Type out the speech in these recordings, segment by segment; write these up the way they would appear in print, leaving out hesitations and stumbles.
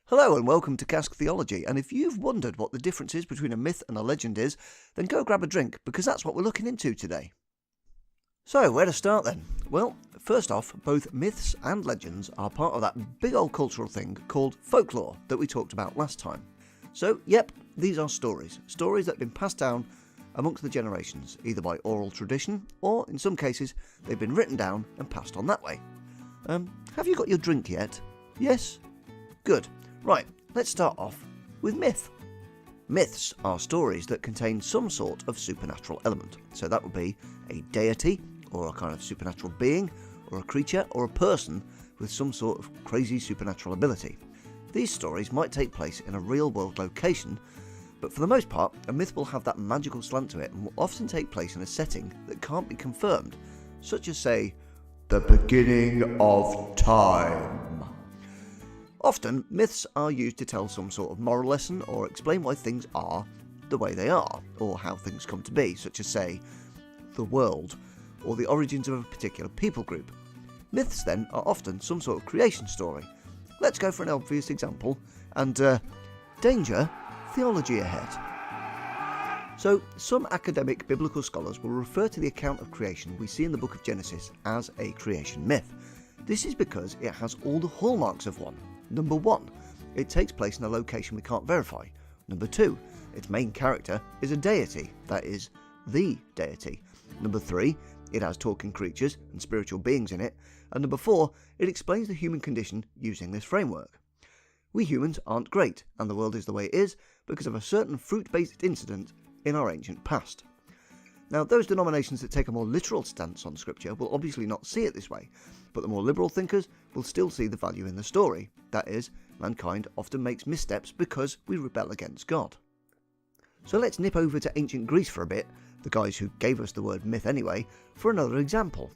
Hello and welcome to Cask Theology, and if you've wondered what the difference is between a myth and a legend is, then go grab a drink, because that's what we're looking into today. So, where to start then? Well, first off, both myths and legends are part of that big old cultural thing called folklore that we talked about last time. So, yep, these are stories that have been passed down amongst the generations, either by oral tradition, or in some cases, they've been written down and passed on that way. Have you got your drink yet? Yes? Good. Right, let's start off with myth. Myths are stories that contain some sort of supernatural element. So that would be a deity, or a kind of supernatural being, or a creature, or a person with some sort of crazy supernatural ability. These stories might take place in a real-world location, but for the most part, a myth will have that magical slant to it and will often take place in a setting that can't be confirmed, such as, say, the beginning of time. Often, myths are used to tell some sort of moral lesson or explain why things are the way they are, or how things come to be, such as, say, the world, or the origins of a particular people group. Myths, then, are often some sort of creation story. Let's go for an obvious example, and, danger, theology ahead. So, some academic biblical scholars will refer to the account of creation we see in the book of Genesis as a creation myth. This is because it has all the hallmarks of one. Number 1, it takes place in a location we can't verify. Number 2, its main character is a deity, that is, the deity. Number 3, it has talking creatures and spiritual beings in it. And number 4, it explains the human condition using this framework. We humans aren't great, and the world is the way it is because of a certain fruit-based incident in our ancient past. Now, those denominations that take a more literal stance on Scripture will obviously not see it this way, but the more liberal thinkers will still see the value in the story. That is, mankind often makes missteps because we rebel against God. So let's nip over to ancient Greece for a bit, the guys who gave us the word myth anyway, for another example.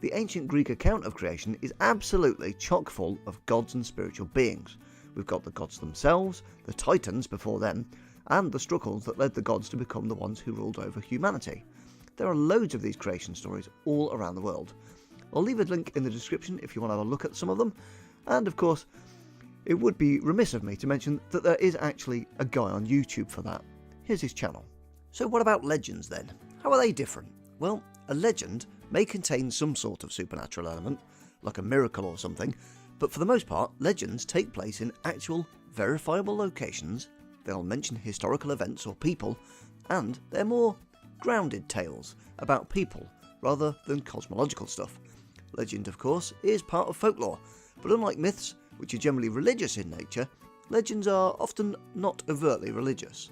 The ancient Greek account of creation is absolutely chock full of gods and spiritual beings. We've got the gods themselves, the titans before them, and the struggles that led the gods to become the ones who ruled over humanity. There are loads of these creation stories all around the world. I'll leave a link in the description if you want to have a look at some of them, and of course, it would be remiss of me to mention that there is actually a guy on YouTube for that. Here's his channel. So what about legends then? How are they different? Well, a legend may contain some sort of supernatural element, like a miracle or something, but for the most part, legends take place in actual, verifiable locations. They'll mention historical events or people, and they're more grounded tales about people rather than cosmological stuff. Legend, of course, is part of folklore, but unlike myths, which are generally religious in nature, legends are often not overtly religious.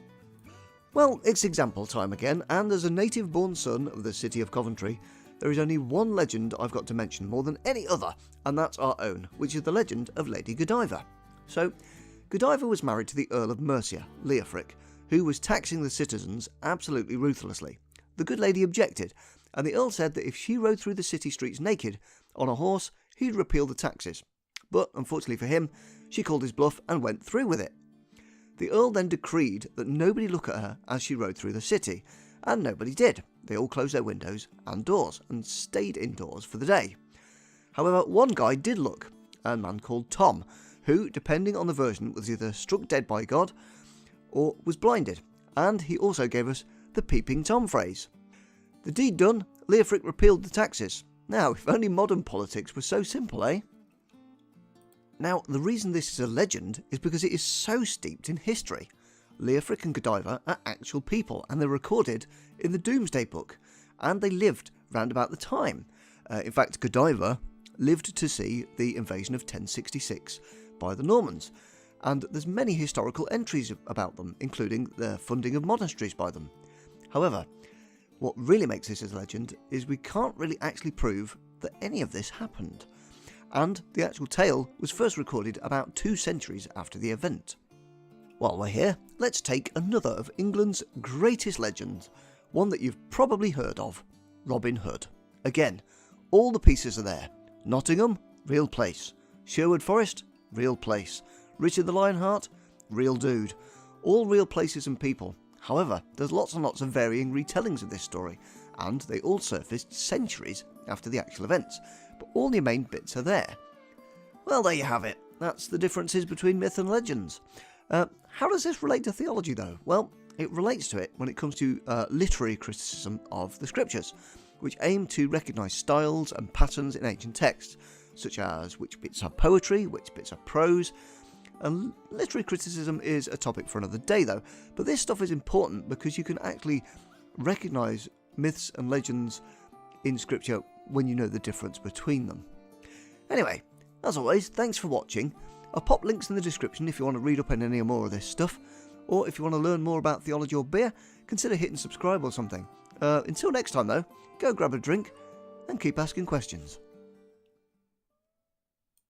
Well, it's example time again, and as a native-born son of the city of Coventry, there is only one legend I've got to mention more than any other, and that's our own, which is the legend of Lady Godiva. So, Godiva was married to the Earl of Mercia, Leofric, who was taxing the citizens absolutely ruthlessly. The good lady objected, and the Earl said that if she rode through the city streets naked, on a horse, he'd repeal the taxes. But, unfortunately for him, she called his bluff and went through with it. The Earl then decreed that nobody look at her as she rode through the city, and nobody did. They all closed their windows and doors, and stayed indoors for the day. However, one guy did look, a man called Tom, who, depending on the version, was either struck dead by God, or was blinded, and he also gave us the peeping Tom phrase. The deed done, Leofric repealed the taxes. Now, if only modern politics were so simple, eh? Now, the reason this is a legend is because it is so steeped in history. Leofric and Godiva are actual people, and they're recorded in the Doomsday Book, and they lived round about the time. In fact, Godiva lived to see the invasion of 1066 by the Normans, and there's many historical entries about them, including the funding of monasteries by them. However, what really makes this a legend is we can't really actually prove that any of this happened, and the actual tale was first recorded about 2 centuries after the event. While we're here, let's take another of England's greatest legends, one that you've probably heard of, Robin Hood. Again, all the pieces are there. Nottingham, real place. Sherwood Forest, real place. Richard the Lionheart, real dude. All real places and people. However, there's lots and lots of varying retellings of this story, and they all surfaced centuries after the actual events, but all the main bits are there. Well, there you have it. That's the differences between myth and legends. How does this relate to theology, though? Well, it relates to it when it comes to literary criticism of the scriptures, which aim to recognise styles and patterns in ancient texts, such as which bits are poetry, which bits are prose. And literary criticism is a topic for another day, though, but this stuff is important because you can actually recognise myths and legends in scripture when you know the difference between them. Anyway, as always, thanks for watching. I'll pop links in the description if you want to read up on any more of this stuff, or if you want to learn more about theology or beer, consider hitting subscribe or something. Until next time though, go grab a drink and keep asking questions.